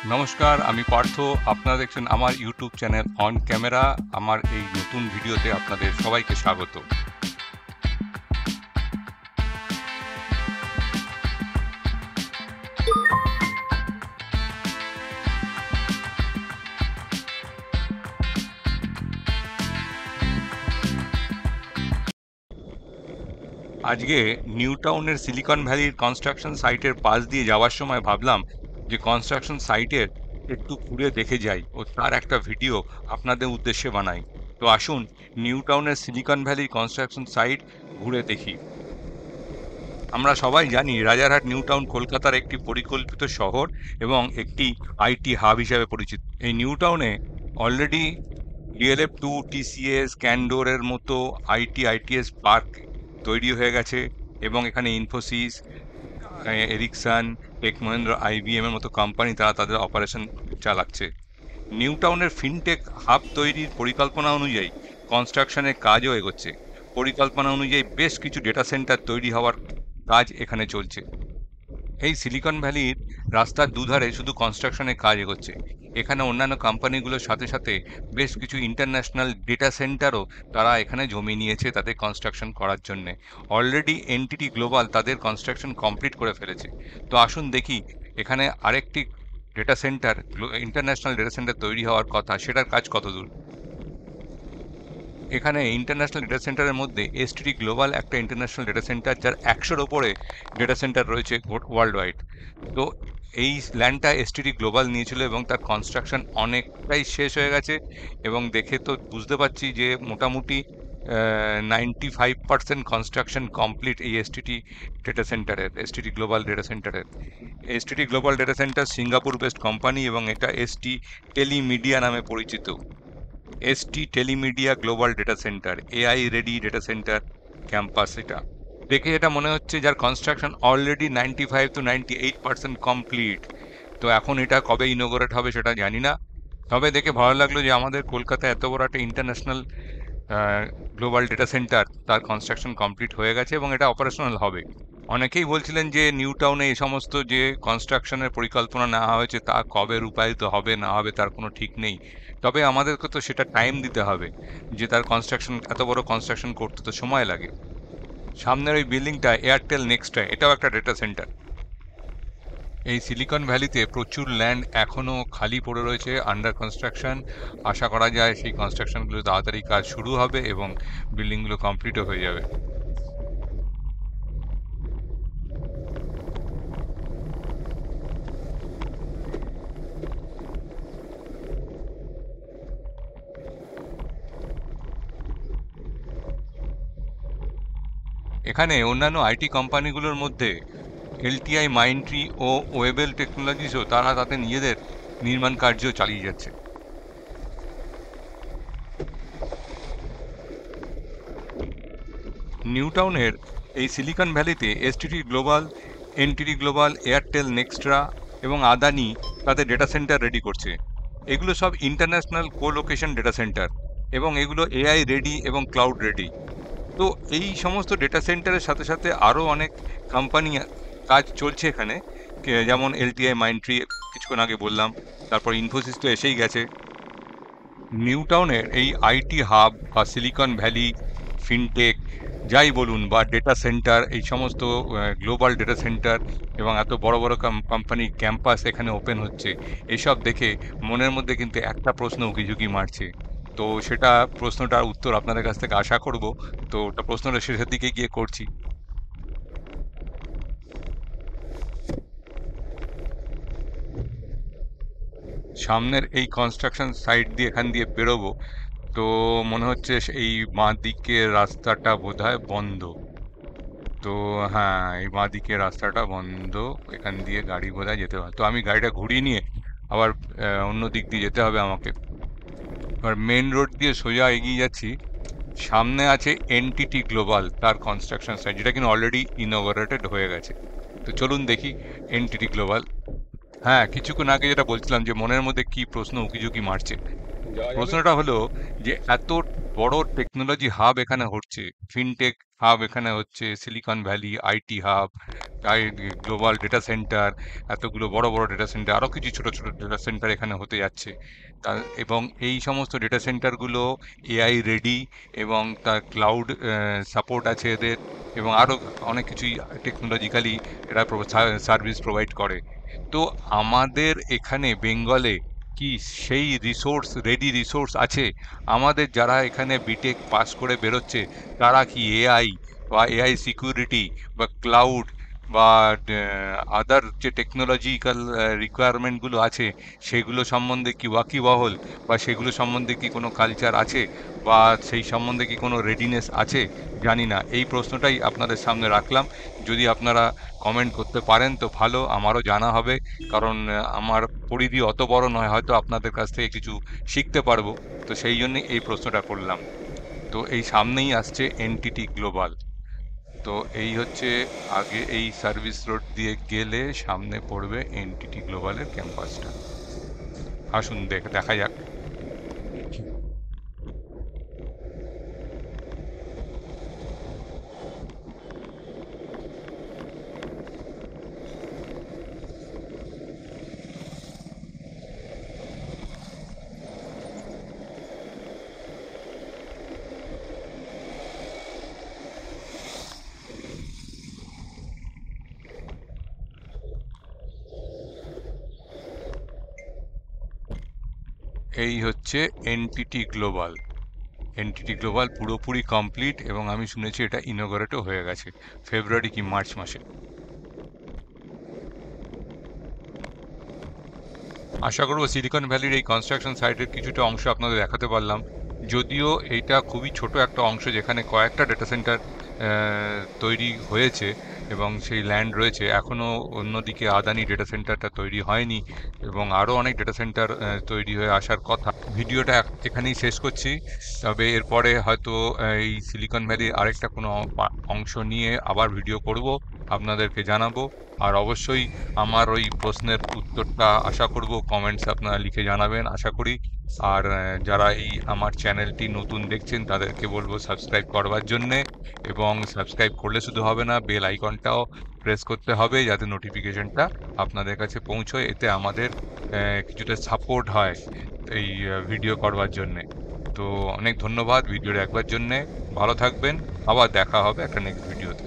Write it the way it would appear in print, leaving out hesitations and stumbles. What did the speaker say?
নমস্কার, আমি পার্থ। আপনারা দেখছেন আমার ইউটিউব চ্যানেল অন ক্যামেরা। আমার এই নতুন ভিডিওতে আপনাদের সবাইকে স্বাগত। আজকে নিউ টাউনের সিলিকন ভ্যালির কনস্ট্রাকশন সাইটের পাশ দিয়ে যাওয়ার সময় ভাবলাম যে কনস্ট্রাকশন সাইটের একটু ঘুরে দেখে যাই ও তার একটা ভিডিও আপনাদের উদ্দেশ্যে বানাই। তো আসুন নিউ টাউনের সিলিকন ভ্যালির কনস্ট্রাকশন সাইট ঘুরে দেখি। আমরা সবাই জানি রাজারহাট নিউ টাউন কলকাতার একটি পরিকল্পিত শহর এবং একটি আইটি হাব হিসেবে পরিচিত। এই নিউ টাউনে অলরেডি DLF2, TCS, ক্যান্ডোরের মতো আইটিএস পার্ক তৈরি হয়ে গেছে এবং এখানে Infosys, Ericsson, Tech Mahindra, IBM এর মতো কোম্পানি তারা তাদের অপারেশন চালাচ্ছে। নিউ টাউনের ফিনটেক হাব তৈরির পরিকল্পনা অনুযায়ী কনস্ট্রাকশনের কাজও এগোচ্ছে। পরিকল্পনা অনুযায়ী বেশ কিছু ডেটা সেন্টার তৈরি হওয়ার কাজ এখানে চলছে। এই সিলিকন ভ্যালির রাস্তার দুধারে শুধু কনস্ট্রাকশনের কাজ এগোচ্ছে। এখানে অন্যান্য কোম্পানিগুলোর সাথে সাথে বেশ কিছু ইন্টারন্যাশনাল ডেটা সেন্টারও তারা এখানে জমি নিয়েছে তাদের কনস্ট্রাকশন করার জন্যে। অলরেডি এনটিটি গ্লোবাল তাদের কনস্ট্রাকশন কমপ্লিট করে ফেলেছে। তো আসুন দেখি এখানে আরেকটি data centre, international data centre তৈরি হওয়ার কথা, সেটার কাজ কতদূর। এখানে ইন্টারন্যাশনাল ডেটা সেন্টারের মধ্যে এসটিডি গ্লোবাল একটা ইন্টারন্যাশনাল ডেটা সেন্টার, যার 100-র ওপরে ডেটা সেন্টার রয়েছে ওয়ার্ল্ড ওয়াইড। তো এই ল্যান্ডটা এসটিডি গ্লোবাল নিয়েছিল এবং তার কনস্ট্রাকশন অনেকটাই শেষ হয়ে গেছে এবং দেখে তো বুঝতে পারছি যে মোটামুটি 95% কনস্ট্রাকশন কমপ্লিট এই এসটিডি গ্লোবাল ডেটা সেন্টারের। STD global data centre Singapore based company এবং এটা এসটি টেলিমিডিয়া নামে পরিচিত। ST Telemedia global data centre, AI ready data centre campus. এটা দেখে এটা মনে হচ্ছে যার কনস্ট্রাকশন অলরেডি 95 to 98% কমপ্লিট। তো এখন এটা কবে ইনোগ্রেট হবে সেটা জানি না, তবে দেখে ভালো লাগলো যে আমাদের কলকাতায় এত বড় একটা ইন্টারন্যাশনাল গ্লোবাল ডেটা সেন্টার তার কনস্ট্রাকশন কমপ্লিট হয়ে গেছে এবং এটা অপারেশনাল হবে। অনেকেই বলছিলেন যে নিউ টাউনে এই সমস্ত যে কনস্ট্রাকশনের পরিকল্পনা নেওয়া হয়েছে তা কবে রূপায়িত হবে না হবে তার কোনো ঠিক নেই। তবে আমাদেরকে তো সেটা টাইম দিতে হবে, যে তার কনস্ট্রাকশন, এত বড় কনস্ট্রাকশন করতে তো সময় লাগে। সামনের ওই বিল্ডিংটা এয়ারটেল নেক্সট্রা, এটাও একটা ডেটা সেন্টার। এই সিলিকন ভ্যালিতে প্রচুর ল্যান্ড এখনও খালি পড়ে রয়েছে আন্ডার কনস্ট্রাকশন। আশা করা যায় সেই কনস্ট্রাকশনগুলো তাড়াতাড়ি কাজ শুরু হবে এবং বিল্ডিংগুলো কমপ্লিটও হয়ে যাবে। এখানে অন্যান্য আইটি কোম্পানিগুলোর মধ্যে LTI মাইন্ডট্রি ও ওয়েবেল টেকনোলজিসও তারা তাদের নিজেদের নির্মাণ কার্য চালিয়ে যাচ্ছে। নিউ টাউনের এই সিলিকন ভ্যালিতে STD global, NTD global, Airtel Nxtra এবং আদানি তাদের ডেটা সেন্টার রেডি করছে। এগুলো সব ইন্টারন্যাশনাল কোলোকেশন ডেটা সেন্টার এবং এগুলো AI রেডি এবং ক্লাউড রেডি। তো এই সমস্ত ডেটা সেন্টারের সাথে সাথে আরও অনেক কোম্পানি কাজ চলছে এখানে, যেমন LTI মাইন্ডট্রি কিছুক্ষণ আগে বললাম, তারপর ইনফোসিস তো এসেই গেছে। নিউ টাউনের এই আইটি হাব বা সিলিকন ভ্যালি, ফিনটেক যাই বলুন বা ডেটা সেন্টার, এই সমস্ত গ্লোবাল ডেটা সেন্টার এবং এত বড় বড় কোম্পানি ক্যাম্পাস এখানে ওপেন হচ্ছে, এসব দেখে মনের মধ্যে কিন্তু একটা প্রশ্ন উকিঝুঁকি মারছে। তো সেটা প্রশ্নটার উত্তর আপনাদের কাছ থেকে আশা করব। তো ওটা প্রশ্নটা শেষের দিকে গিয়ে করছি। সামনের এই কনস্ট্রাকশন সাইট দিয়ে এখান দিয়ে বেরোবো, তো মনে হচ্ছে এই বাঁ দিকের রাস্তাটা বোধহয় বন্ধ। তো হ্যাঁ, এই বাঁ দিকের রাস্তাটা বন্ধ, এখান দিয়ে গাড়ি বোধহয় যেতে হয়। তো আমি গাড়িটা ঘুরিয়ে নিয়ে আবার অন্য দিক দিয়ে যেতে হবে আমাকে। এবার মেন রোড দিয়ে সোজা এগিয়ে যাচ্ছি। সামনে আছে এনটিটি গ্লোবাল, তার কনস্ট্রাকশন সাইট, যেটা কিন্তু অলরেডি ইনঅগারেটেড হয়ে গেছে। তো চলুন দেখি এনটিটি গ্লোবাল। হ্যাঁ, কিছুক্ষণ আগে যেটা বলছিলাম যে মনের মধ্যে কি প্রশ্ন উকিঝুঁকি মারছে, প্রশ্নটা হলো যে এত বড় টেকনোলজি হাব এখানে হচ্ছে, ফিনটেক হাব এখানে হচ্ছে, Silicon Valley, IT hub, global data centre, এতগুলো বড় বড় ডেটা সেন্টার, আরও কিছু ছোট ছোট ডেটা সেন্টার এখানে হতে যাচ্ছে। এবং এই সমস্ত ডেটা সেন্টারগুলো এআই রেডি, এবং তার ক্লাউড সাপোর্ট আছে এদের, এবং আরও অনেক কিছুই টেকনোলজিক্যালি এরা সার্ভিস প্রোভাইড করে। তো আমাদের এখানে বেঙ্গলে কি সেই রেডি রিসোর্স আছে? আমাদের যারা এখানে বিটেক পাস করে বেরোচ্ছে, তারা কি এআই বা এআই সিকিউরিটি বা ক্লাউড বা আদার যে টেকনোলজিক্যাল রিকোয়ারমেন্টগুলো আছে সেগুলো সম্বন্ধে কি ওয়াকিবহল, বা সেগুলো সম্বন্ধে কি কোনো কালচার আছে, বা সেই সম্বন্ধে কি কোনো রেডিনেস আছে? জানি না, এই প্রশ্নটাই আপনাদের সামনে রাখলাম। যদি আপনারা কমেন্ট করতে পারেন তো ভালো, আমারও জানা হবে। কারণ আমার পরিধি অত বড় নয়, হয়তো আপনাদের কাছ থেকে কিছু শিখতে পারবো। তো সেই জন্যই এই প্রশ্নটা করলাম। তো এই সামনেই আসছে এনটিটি গ্লোবাল। তো এই হচ্ছে, আগে এই সার্ভিস রোড দিয়ে গেলে সামনে পড়বে এনটিটি গ্লোবালের ক্যাম্পাসটা। আসুন দেখা যাক। এই হচ্ছে এনটিটি গ্লোবাল। এনটিটি গ্লোবাল পুরোপুরি কমপ্লিট, এবং আমি শুনেছি এটা ইনঅগারেটও হয়ে গেছে ফেব্রুয়ারি কি মার্চ মাসে। আশা করব সিলিকন ভ্যালির এই কনস্ট্রাকশন সাইটের কিছুটা অংশ আপনাদের দেখাতে পারলাম। যদিও এইটা খুবই ছোট একটা অংশ, যেখানে কয়েকটা ডেটা সেন্টার তৈরি হয়েছে এবং সেই ল্যান্ড রয়েছে। এখনও অন্যদিকে আদানি ডেটা সেন্টারটা তৈরি হয়নি, এবং আরও অনেক ডেটা সেন্টার তৈরি হয়ে আসার কথা। ভিডিওটা এখানেই শেষ করছি, তবে এরপরে হয়তো এই সিলিকন ভ্যালির আরেকটা কোনো অংশ নিয়ে আবার ভিডিও করব, আপনাদেরকে জানাবো। আর অবশ্যই আমার ওই প্রশ্নের উত্তরটা আশা করব কমেন্টসে আপনারা লিখে জানাবেন, আশা করি। আর যারা এই আমার চ্যানেলটি নতুন দেখছেন তাদেরকে বলবো সাবস্ক্রাইব করবার জন্যে, এবং সাবস্ক্রাইব করলে শুধু হবে না, বেল আইকনটাও প্রেস করতে হবে যাতে নোটিফিকেশনটা আপনাদের কাছে পৌঁছয়। এতে আমাদের কিছুটা সাপোর্ট হয় এই ভিডিও করবার জন্যে। তো অনেক ধন্যবাদ ভিডিও দেখবার জন্যে। ভালো থাকবেন, আবার দেখা হবে একটা নেক্সট ভিডিওতে।